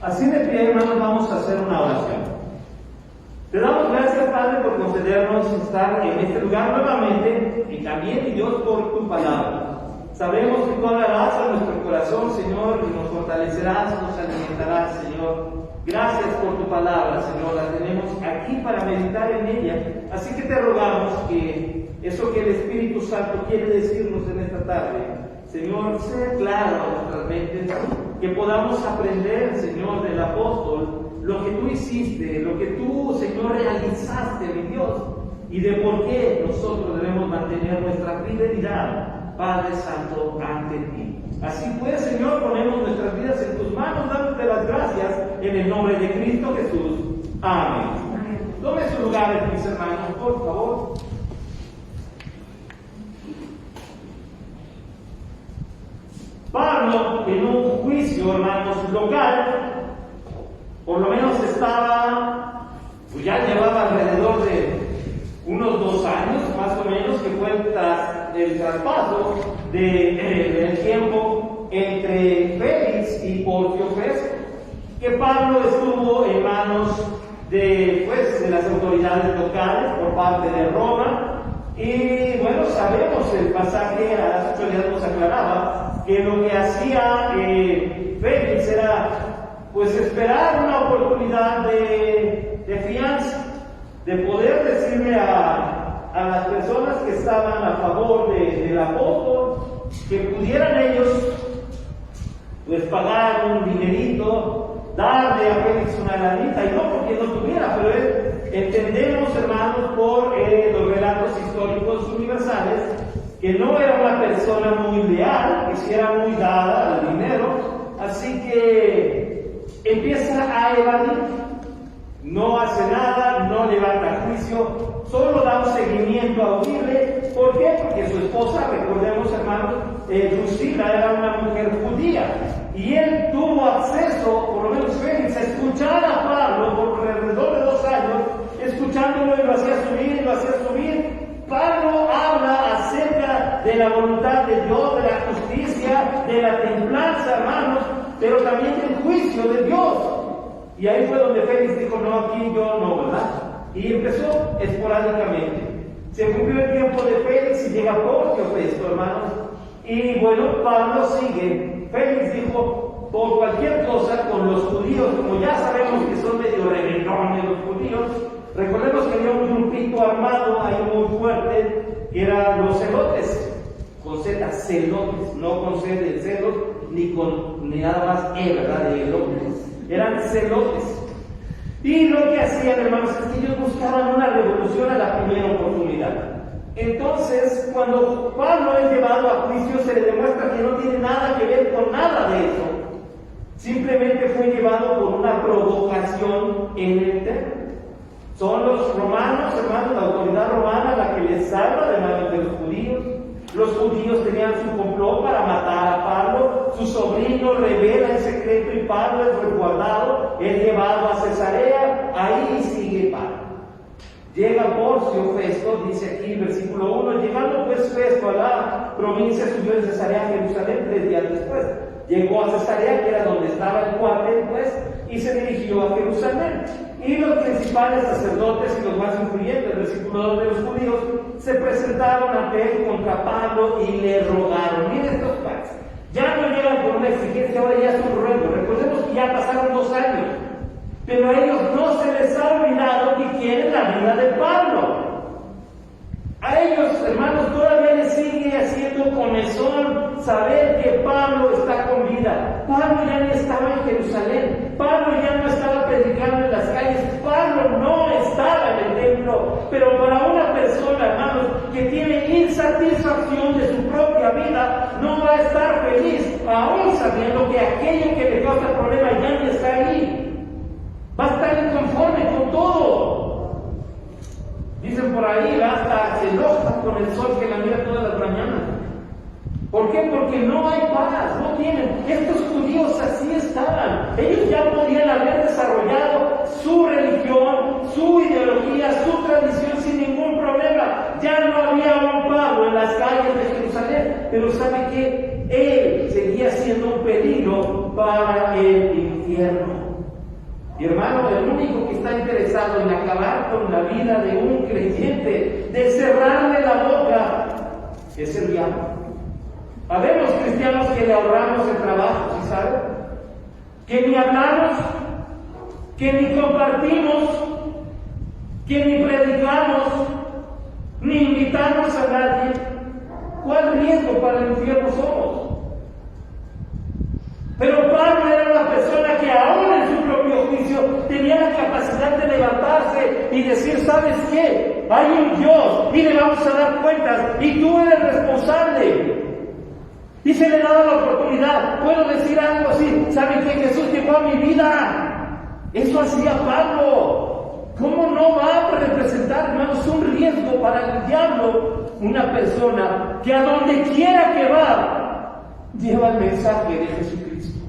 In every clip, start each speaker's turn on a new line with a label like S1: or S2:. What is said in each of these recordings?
S1: Así de pie, hermanos, vamos a hacer una oración. Te damos gracias, Padre, por concedernos estar en este lugar nuevamente y también, Dios, por tu palabra. Sabemos que tú hablarás a nuestro corazón, Señor, y nos fortalecerás, nos alimentarás, Señor. Gracias por tu palabra, Señor. La tenemos aquí para meditar en ella. Así que te rogamos que eso que el Espíritu Santo quiere decirnos en esta tarde, Señor, sea claro a nuestras mentes, que podamos aprender, Señor, del apóstol, lo que tú hiciste, lo que tú, Señor, realizaste, mi Dios, y de por qué nosotros debemos mantener nuestra fidelidad, Padre Santo, ante ti. Así pues, Señor, ponemos nuestras vidas en tus manos, dándote las gracias en el nombre de Cristo Jesús. Amén. Tomen sus lugares, mis hermanos, por favor. Pablo, en un juicio, hermanos, local, por lo menos estaba, pues ya llevaba alrededor de unos 2 años, más o menos, que fue el traspaso del tiempo entre Félix y Porcio Festo, que Pablo estuvo en manos de las autoridades locales por parte de Roma. Y bueno, sabemos el pasaje, hace 8 días nos aclaraba que lo que hacía Félix era pues esperar una oportunidad de fianza, de poder decirle a las personas que estaban a favor del apóstol que pudieran ellos pues pagar un dinerito, darle a Félix una lanita, y no porque no tuviera, pero entendemos, hermanos, por los relatos históricos universales, que no era una persona muy leal, que sí era muy dada al dinero, así que empieza a evadir, no hace nada, no levanta juicio, solo da un seguimiento audible. ¿Por qué? Porque su esposa, recordemos, hermanos, Drusila era una mujer judía, y él tuvo acceso, por lo menos Félix, a escuchar a Pablo por alrededor de 2 años, escuchándolo, y lo hacía subir. Pablo habla acerca de la voluntad de Dios, de la justicia, de la templanza, hermanos, pero también del juicio de Dios. Y ahí fue donde Félix dijo, no, aquí yo no, ¿verdad? Y empezó esporádicamente. Se cumplió el tiempo de Félix y llega Porcio Festo, hermanos. Y bueno, Pablo sigue. Félix dijo, por cualquier cosa con los judíos, como ya sabemos que son medio rebelones los judíos, recordemos que había un grupito armado ahí muy fuerte, que eran los celotes, con Z, celotes, no con C de celos, ni nada más E, ¿verdad? De elotes. Eran celotes. Y lo que hacían, hermanos, es que ellos buscaban una revolución a la primera oportunidad. Entonces, cuando Pablo es llevado a juicio, se le demuestra que no tiene nada que ver con nada de eso. Simplemente fue llevado por una provocación en el templo. Son los romanos, hermanos, la autoridad romana la que les salva de manos de los judíos. Los judíos tenían su complot para matar a Pablo. Su sobrino revela en secreto y Pablo es resguardado, es llevado a Cesarea. Ahí sigue Pablo. Llega Porcio Festo, dice aquí el versículo 1, llegando pues Festo a la provincia, subió de Cesarea a Jerusalén 3 días después. Llegó a Cesarea, que era donde estaba el cuartel, pues, y se dirigió a Jerusalén. Y los principales sacerdotes y los más influyentes, versículo 2, de los judíos, se presentaron ante él contra Pablo y le rogaron. Miren estos padres, ya no llegan por una exigencia, ahora ya es un ruego. Recordemos que ya pasaron 2 años, pero a ellos no se les ha olvidado que quieren la vida de Pablo. A ellos, hermanos, todavía les sigue haciendo comezón saber que Pablo está con vida. Pablo ya no estaba en Jerusalén, Pablo ya no estaba predicando en las calles, Pablo no estaba en el templo. Pero para una persona, hermanos, que tiene insatisfacción de su propia vida, no va a estar feliz, aún sabiendo que aquello que le causa problema ya no está ahí. Va a estar inconforme con todo. Dicen por ahí, hasta se enoja con el sol que la mira todas las mañanas. ¿Por qué? Porque no hay paz, no tienen. Estos judíos así estaban. Ellos ya podían haber desarrollado su religión, su ideología, su tradición sin ningún problema. Ya no había un Pablo en las calles de Jerusalén, pero ¿sabe qué? Él seguía siendo un peligro para el infierno. Y hermano, el único que está interesado en acabar con la vida de un creyente, de cerrarle la boca, es el diablo. Habemos cristianos que le ahorramos el trabajo, ¿sí saben? Que ni hablamos, que ni compartimos, que ni predicamos, ni invitamos a nadie. ¿Cuál riesgo para el infierno somos? Pero Pablo era una persona que aún en su propio juicio tenía la capacidad de levantarse y decir, ¿sabes qué? Hay un Dios y le vamos a dar cuentas y tú eres responsable. Y se le daba la oportunidad. Puedo decir algo así, ¿saben qué? Jesús llegó a mi vida. Eso hacía Pablo. ¿Cómo no va a representar, hermanos, un riesgo para el diablo? Una persona que a donde quiera que va, lleva el mensaje de Jesucristo.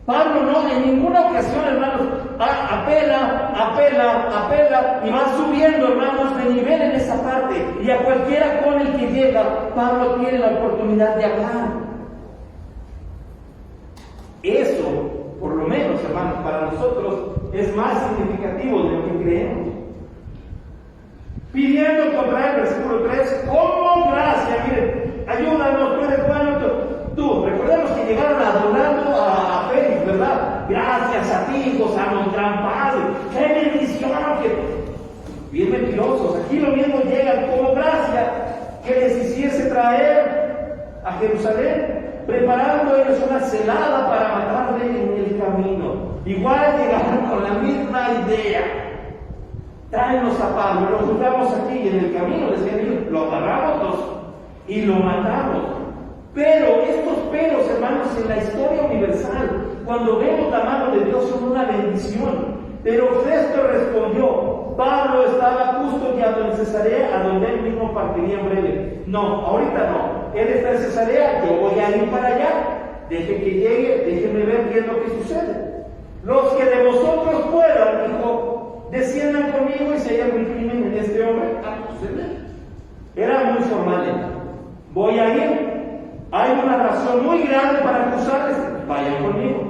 S1: Pablo no, en ninguna ocasión, hermanos, apela y va subiendo, hermanos, de nivel en esa parte. Y a cualquiera con el que llega, Pablo tiene la oportunidad de hablar. Eso, por lo menos, hermanos, para nosotros es más significativo de lo que creemos. Pidiendo contra el versículo 3, como gracia, miren, ayúdanos, tú eres bueno, tú. Recordemos que llegaron adorando a Félix, ¿verdad? Gracias a ti, gozamos gran paz, qué bendición, bien mentirosos. Aquí lo mismo llegan como gracia que les hiciese traer a Jerusalén, preparando ellos una celada para matarle en el camino. Igual llegaron con la misma idea. Tráenos a Pablo, lo juntamos aquí y en el camino, decían ellos, lo agarramos y lo matamos. Pero estos peros, hermanos, en la historia universal, cuando vemos la mano de Dios, son una bendición. Pero Festo respondió, Pablo estaba custodiado en Cesarea, a donde él mismo partiría en breve. No, ahorita no. Él está en Cesarea, yo voy a ir para allá. Deje que llegue, déjenme ver qué es lo que sucede. Los que de vosotros puedan, dijo, desciendan conmigo y si hay algún crimen en este hombre, acúsenme. Era muy formal. Voy a ir. Hay una razón muy grande para acusarles, vayan conmigo.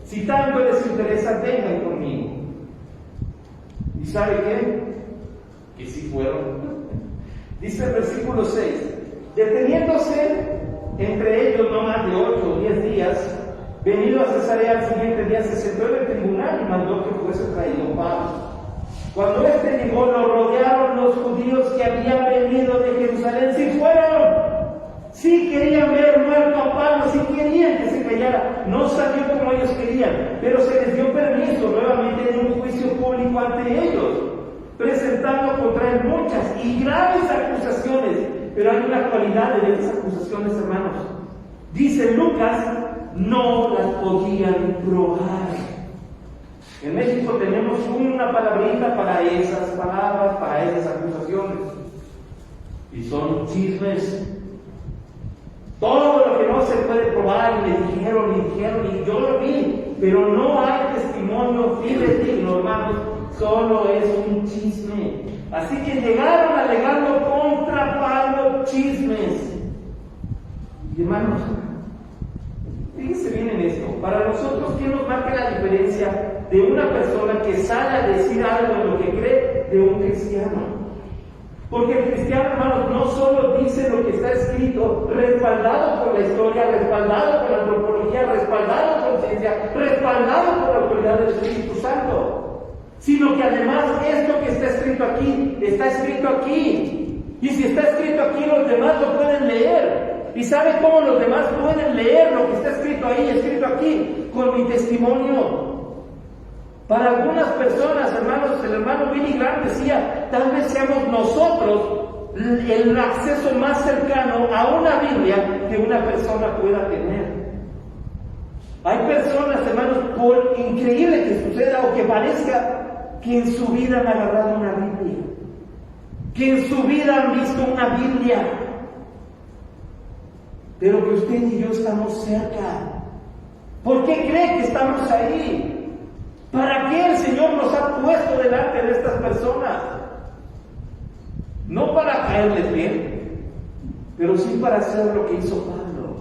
S1: Si tanto les interesa, vengan conmigo. ¿Y sabe qué? Que sí fueron. Dice el versículo 6, deteniéndose entre ellos no más de 8 o 10 días, venido a Cesarea al siguiente día, se sentó en el tribunal y mandó que fuese traído Pablo. Cuando éste llegó, lo rodearon los judíos que habían venido de Jerusalén. Sí fueron. Sí querían ver muerto a Pablo, sí querían que se callara. No salió como ellos querían, pero se les dio permiso nuevamente en un juicio público ante ellos, presentando contra él muchas y graves acusaciones. Pero hay una cualidad de esas acusaciones, hermanos. Dice Lucas, no las podían probar. En México tenemos una palabrita para esas palabras, para esas acusaciones. Y son chismes. Todo lo que no se puede probar, y le dijeron, y yo lo vi, pero no hay testimonio fidedigno, hermanos, solo es un chisme. Así que llegaron alegando contra Pablo chismes. Y hermanos, fíjense bien en esto. Para nosotros, ¿qué nos marca la diferencia de una persona que sale a decir algo en lo que cree de un cristiano? Porque el cristiano, hermanos, no solo dice lo que está escrito, respaldado por la historia, respaldado por la antropología, respaldado por ciencia, respaldado por la autoridad del Espíritu Santo, sino que además esto que está escrito aquí. Y si está escrito aquí, los demás lo pueden leer. ¿Y sabe cómo los demás pueden leer lo que está escrito ahí, escrito aquí? Con mi testimonio. Para algunas personas, hermanos, el hermano Billy Graham decía, tal vez seamos nosotros el acceso más cercano a una Biblia que una persona pueda tener. Hay personas, hermanos, por increíble que suceda o que parezca, que en su vida han agarrado una Biblia, que en su vida han visto una Biblia, pero que usted y yo estamos cerca. ¿Por qué cree que estamos ahí? ¿Para qué el Señor nos ha puesto delante de estas personas? No para caerles bien, pero sí para hacer lo que hizo Pablo.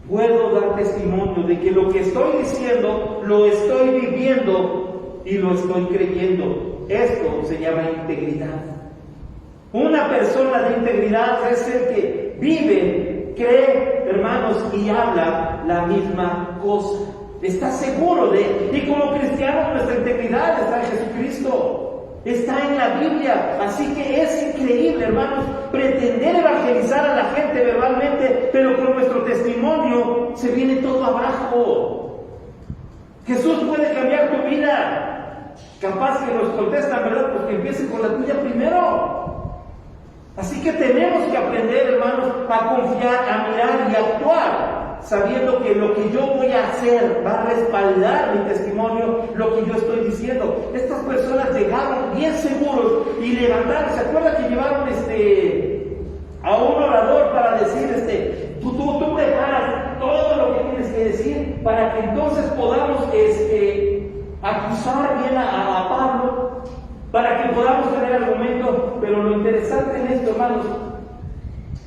S1: Puedo dar testimonio de que lo que estoy diciendo lo estoy viviendo y lo estoy creyendo. Esto se llama integridad. Una persona de integridad es el que vive, cree, hermanos, y habla la misma cosa. Está seguro de, y como cristianos nuestra integridad está en Jesucristo. Está en la Biblia, así que es increíble, hermanos, pretender evangelizar a la gente verbalmente, pero con nuestro testimonio se viene todo abajo. Jesús puede cambiar tu vida. Capaz que nos contestan, ¿verdad? Pues que empiece con la tuya primero. Así que tenemos que aprender, hermanos, a confiar, a mirar y a actuar, sabiendo que lo que yo voy a hacer va a respaldar mi testimonio, lo que yo estoy diciendo. Estas personas llegaron bien seguros y levantaron. ¿Se acuerdan que llevaron a un orador para decir, tú preparas todo lo que tienes que decir para que entonces podamos acusar bien a Pablo, para que podamos tener argumento? Pero lo interesante en esto, hermanos,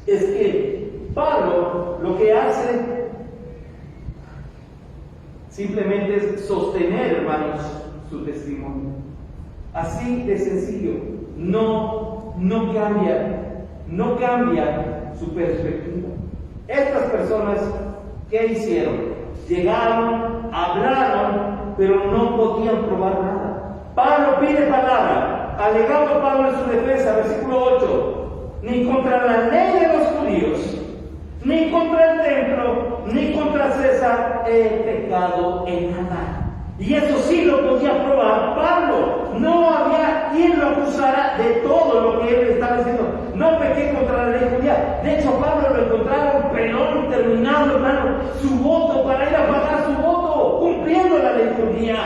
S1: es que Pablo lo que hace simplemente es sostener, hermanos, su testimonio. Así de sencillo. No cambia su perspectiva. Estas personas, ¿qué hicieron? Llegaron, hablaron, pero no podían probar nada. Pablo pide palabra, alegando Pablo en su defensa, versículo 8, ni contra la ley de los judíos, ni contra el templo, ni contra César he pecado en nada. Y eso sí lo podía probar Pablo. No había quien lo acusara de todo lo que él estaba diciendo. No pequé contra la ley judía. De hecho, Pablo lo encontraron pelón, terminado, hermano, su voto para ir a pagar su voto, cumpliendo la ley judía.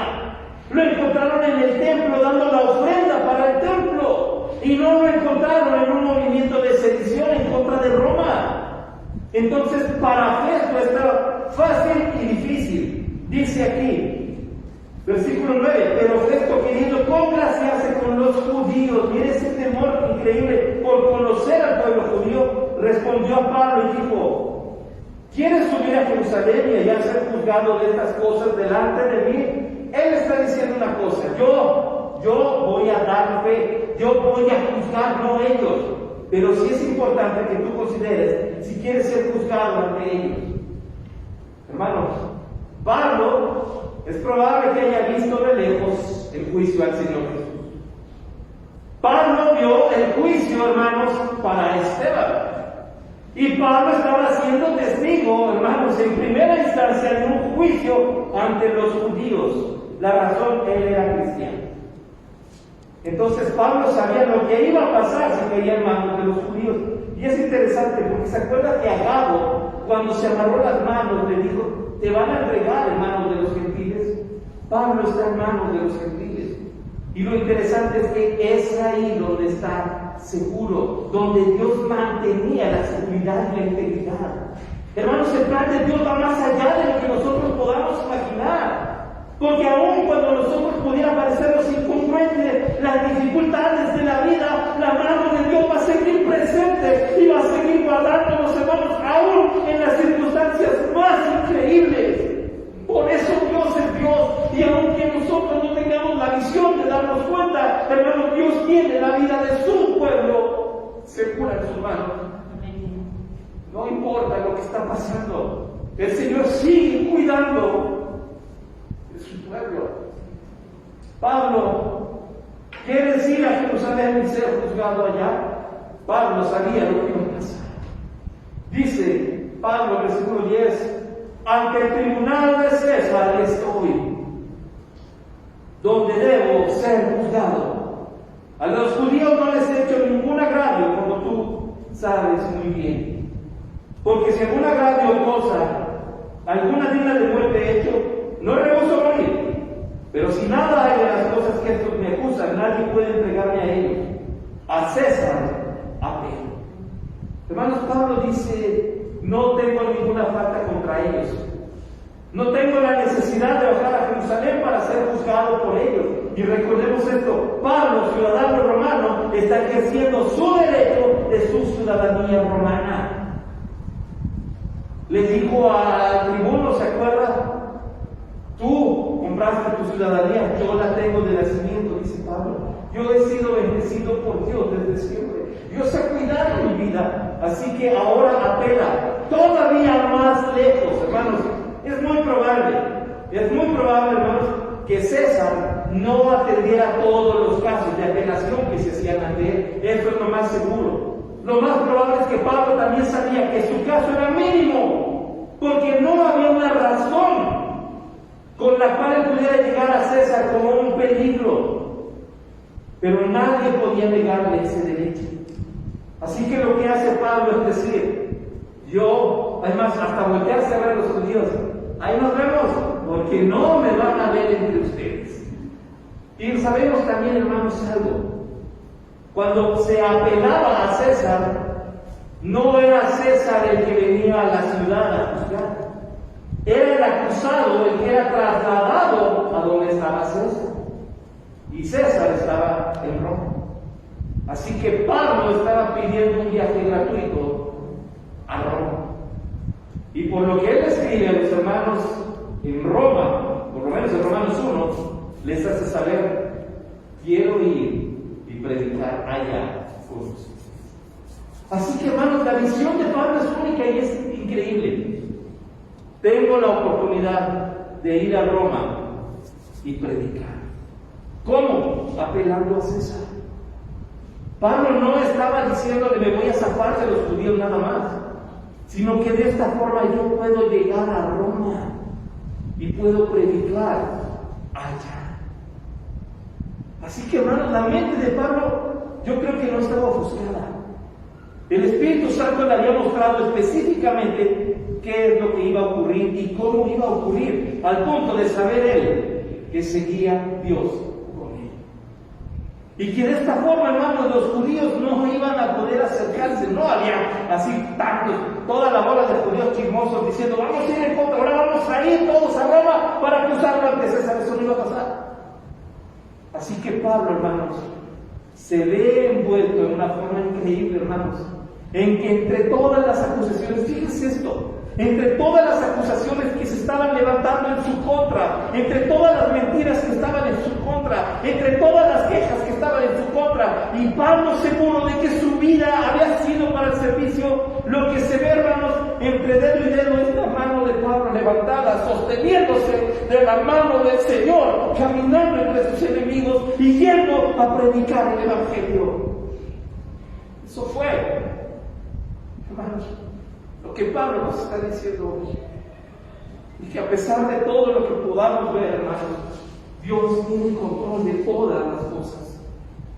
S1: Lo encontraron en el templo dando la ofrenda para el templo. Y no lo encontraron en un movimiento de sedición en contra de Roma. Entonces, para Festo está fácil y difícil. Dice aquí, versículo 9, pero Festo, queriendo congraciarse con los judíos, mire ese temor increíble por conocer al pueblo judío, respondió a Pablo y dijo, ¿quieres subir a Jerusalén y allá ser juzgado de estas cosas delante de mí? Él está diciendo una cosa, yo voy a dar fe, yo voy a juzgar, no ellos. Pero sí es importante que tú consideres si quieres ser juzgado ante ellos. Hermanos, Pablo es probable que haya visto de lejos el juicio al Señor Jesús. Pablo vio el juicio, hermanos, para Esteban. Y Pablo estaba siendo testigo, hermanos, en primera instancia de un juicio ante los judíos. La razón, él era cristiano. Entonces Pablo sabía lo que iba a pasar si caía en manos de los judíos. Y es interesante porque se acuerda que Agabo, cuando se amarró las manos, le dijo, te van a entregar en manos de los gentiles. Pablo está en manos de los gentiles. Y lo interesante es que es ahí donde está seguro, donde Dios mantenía la seguridad y la integridad. Hermanos, el plan de Dios va más allá de lo que nosotros podamos imaginar. Porque aún cuando nosotros pudiera parecernos incongruentes las dificultades de la vida, la mano de Dios va a seguir presente y va a seguir guardándonos, hermanos, aún en las circunstancias más increíbles. Por eso Dios es Dios, y aunque nosotros no tengamos la visión de darnos cuenta, hermanos, Dios tiene la vida de su pueblo segura en sus manos. No importa lo que está pasando, el Señor sigue cuidando de su pueblo. Pablo quiere decir a Jerusalén y ser juzgado allá. Pablo sabía lo que iba a pasar. Dice Pablo, versículo 10, ante el tribunal de César estoy, donde debo ser juzgado. A los judíos no les he hecho ningún agravio, como tú sabes muy bien. Porque si algún agravio o cosa, alguna digna de muerte he hecho, no rehuso morir. Pero si nada hay de las cosas que estos me acusan, nadie puede entregarme a ellos. A César apelo. Hermanos, Pablo dice, no tengo ninguna falta contra ellos. No tengo la necesidad de bajar a Jerusalén para ser juzgado por ellos. Y recordemos esto, Pablo, ciudadano romano, está ejerciendo su derecho de su ciudadanía romana. Le dijo al tribuno, ¿se acuerda? Tú compraste tu ciudadanía, yo la tengo de nacimiento, dice Pablo. Yo he sido bendecido por Dios desde siempre. Dios ha cuidado mi vida, así que ahora apela todavía más lejos, hermanos. Es muy probable, hermanos, que César no atendiera todos los casos de apelación que se hacían ante él. Eso es lo más seguro. Lo más probable es que Pablo también sabía que su caso era mínimo, porque no había una razón con la cual él pudiera llegar a César como un peligro. Pero nadie podía negarle ese derecho. Así que lo que hace Pablo es decir, además, hasta voltearse a ver a los judíos, ahí nos vemos, porque no me van a ver entre ustedes. Y sabemos también, hermanos, algo. Cuando se apelaba a César, no era César el que venía a la ciudad a juzgar. Era el acusado el que era trasladado a donde estaba César. Y César estaba en Roma. Así que Pablo estaba pidiendo un viaje gratuito a Roma. Y por lo que él escribe a los hermanos en Roma, por lo menos en Romanos 1, les hace saber, quiero ir y predicar allá con ustedes. Así que, hermanos, la visión de Pablo es única y es increíble. Tengo la oportunidad de ir a Roma y predicar. ¿Cómo? Apelando a César. Pablo no estaba diciéndole me voy a zafar de los judíos nada más, sino que de esta forma yo puedo llegar a Roma y puedo predicar allá. Así que, hermanos, la mente de Pablo yo creo que no estaba ofuscada. El Espíritu Santo le había mostrado específicamente qué es lo que iba a ocurrir y cómo iba a ocurrir, al punto de saber él que seguía Dios con él. Y que de esta forma, hermanos, los judíos no iban a poder acercarse. No había así tantos, toda la bola de judíos chismosos diciendo vamos a ir en contra, ahora vamos a ir todos a Roma para acusarlo ante César. Eso no iba a pasar. Así que Pablo, hermanos, se ve envuelto en una forma increíble, hermanos, en que entre todas las acusaciones, fíjense esto, entre todas las acusaciones que se estaban levantando en su contra, entre todas las mentiras que estaban en su contra, entre todas las quejas que estaban en su contra, y Pablo seguro de que su vida había sido para el servicio, lo que se ve, hermanos, entre dedo y dedo es la mano de Pablo levantada, sosteniéndose de la mano del Señor, caminando entre sus enemigos y yendo a predicar el Evangelio. Eso fue, hermanos, lo que Pablo nos está diciendo hoy. Y que a pesar de todo lo que podamos ver, hermanos, Dios tiene control de todas las cosas.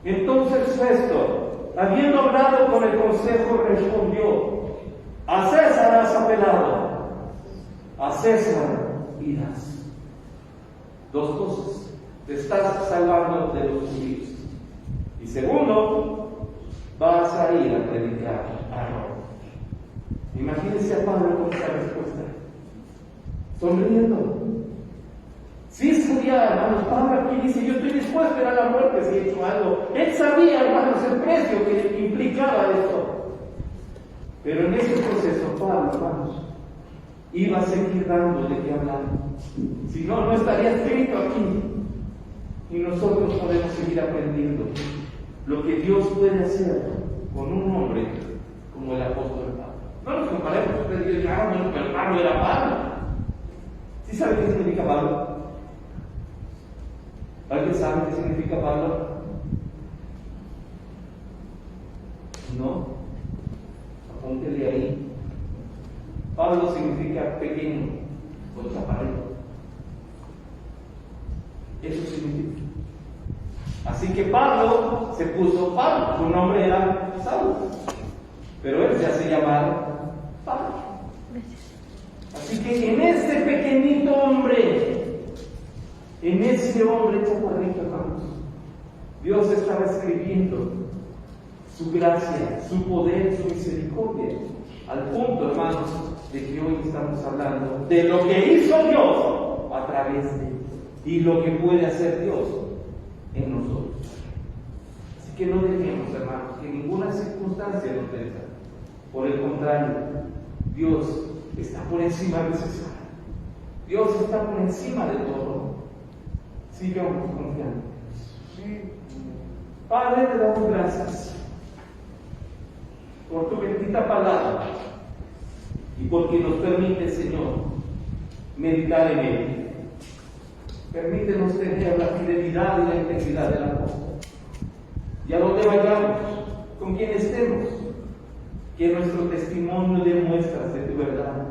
S1: Entonces Festo, habiendo hablado con el consejo, respondió: a César has apelado, a César irás. Dos cosas: te estás salvando de los judíos, y segundo, vas a ir a predicar a Roma. Imagínense a Pablo con esa respuesta, sonriendo. Sí sabía, hermanos, Pablo aquí dice, yo estoy dispuesto a ir a la muerte si he hecho algo. Él sabía, hermanos, el precio que implicaba esto. Pero en ese proceso, Pablo, hermanos, iba a seguir dando de qué hablar. Si no, no estaría escrito aquí. Y nosotros podemos seguir aprendiendo lo que Dios puede hacer con un hombre como el apóstol Pablo. No nos comparemos, ustedes dirán, bueno, pero Pablo era Pablo. ¿Sí sabe qué significa Pablo? ¿Alguien sabe qué significa Pablo? ¿No? Apúntele ahí. Pablo significa pequeño o chaparrito. Eso significa. Así que Pablo se puso Pablo, su nombre era Saulo, pero él se hace llamar Pablo. Así que en ese pequeñito hombre, en ese hombre chaparrito, hermanos, Dios estaba escribiendo su gracia, su poder, su misericordia, al punto, hermanos, de que hoy estamos hablando de lo que hizo Dios a través de él y lo que puede hacer Dios en nosotros. Así que no dejemos, hermanos, que ninguna circunstancia nos venza. Por el contrario, Dios está por encima de César. Dios está por encima de todo. Sigamos confiando. ¿Sí? Padre, te damos gracias por tu bendita palabra y porque nos permite, Señor, meditar en ella. Permítenos tener la fidelidad y la integridad del apóstol. Y a donde vayamos, con quien estemos, que nuestro testimonio dé muestras de tu verdad.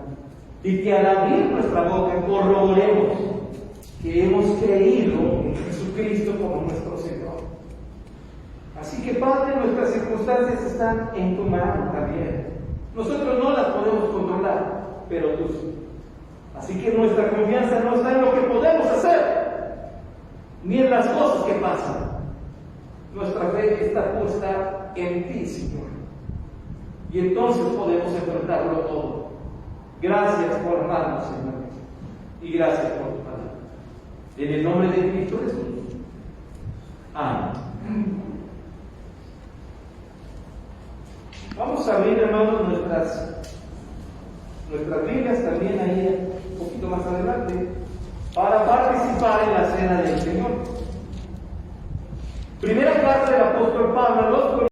S1: Y que al abrir nuestra boca corroboremos que hemos creído en Jesucristo como nuestro Señor. Así que, Padre, nuestras circunstancias están en tu mano también. Nosotros no las podemos controlar, pero tú sí. Así que nuestra confianza no está en lo que podemos hacer, ni en las cosas que pasan. Nuestra fe está puesta en ti, Señor. Y entonces podemos enfrentarlo todo. Gracias por amarnos, Señor. Y gracias por tu palabra. En el nombre de Cristo Jesús. Amén. Vamos a abrir, hermanos, nuestras Biblias también ahí un poquito más adelante para participar en la cena del Señor. Primera carta del apóstol Pablo a los